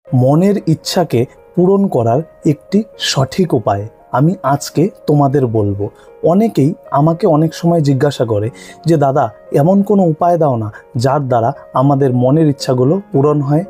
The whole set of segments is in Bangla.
মনের ইচ্ছাকে পূরণ করার একটি সঠিক উপায় আমি আজকে তোমাদের বলবো। অনেকেই আমাকে অনেক সময় জিজ্ঞাসা করে যে দাদা, এমন কোনো উপায় দাও না যার দ্বারা আমাদের মনের ইচ্ছাগুলো পূরণ হয়।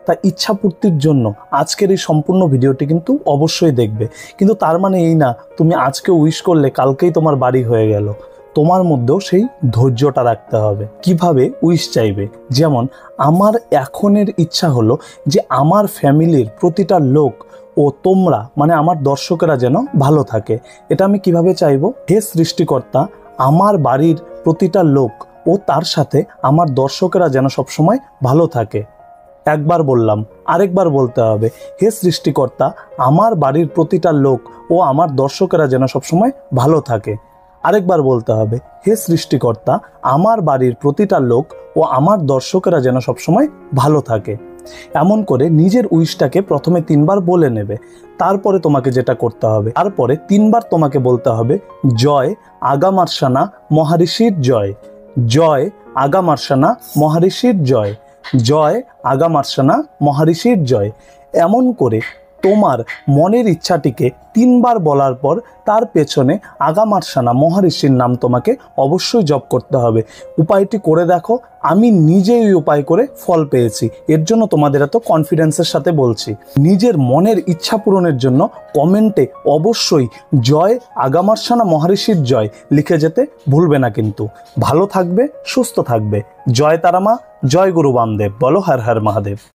তা ইচ্ছা পূর্তির জন্য আজকের এই সম্পূর্ণ ভিডিওটি কিন্তু অবশ্যই দেখবে। কিন্তু তার মানে এই না তুমি আজকে উইশ করলে কালকেই তোমার বাড়ি হয়ে গেল। তোমার মধ্যেও সেই ধৈর্যটা রাখতে হবে। কিভাবে উইশ চাইবে? যেমন আমার এখনের ইচ্ছা হলো যে আমার ফ্যামিলির প্রতিটা লোক ও তোমরা মানে আমার দর্শকেরা যেন ভালো থাকে। এটা আমি কিভাবে চাইবো? হে সৃষ্টিকর্তা, আমার বাড়ির প্রতিটা লোক ও তার সাথে আমার দর্শকেরা যেন সবসময় ভালো থাকে। একবার বললাম, আরেকবার বলতে হবে, হে সৃষ্টিকর্তা, আমার বাড়ির প্রতিটা লোক ও আমার দর্শকেরা যেন সবসময় ভালো থাকে। আরেকবার বলতে হবে, হে সৃষ্টিকর্তা, আমার বাড়ির প্রতিটা লোক ও আমার দর্শকেরা যেন সবসময় ভালো থাকে। এমন করে নিজের উইশটাকে প্রথমে 3 বার বলে নেবে। তারপরে তোমাকে যেটা করতে হবে, তারপরে 3 বার তোমাকে বলতে হবে, জয় আগামার্শানা মহারিষির জয়, জয় আগামার্শানা মহারিষির জয়, জয় আগামার্শানা মহারিষির জয়। এমন করে তোমার মনের ইচ্ছাটিকে 3 বার বলার পর তার পেছনে আগামার্শানা মহারিষির নাম তোমাকে অবশ্যই জপ করতে হবে। উপায়টি করে দেখো, আমি নিজেই এই উপায় করে ফল পেয়েছি, এর জন্য তোমাদের এত কনফিডেন্সের সাথে বলছি। নিজের মনের ইচ্ছা পূরণের জন্য কমেন্টে অবশ্যই জয় আগামার্শানা মহারিষির জয় লিখে যেতে ভুলবে না কিন্তু। ভালো থাকবে, সুস্থ থাকবে। জয় তারা মা, জয় গুরু বামদেব। বলো হর হর মহাদেব।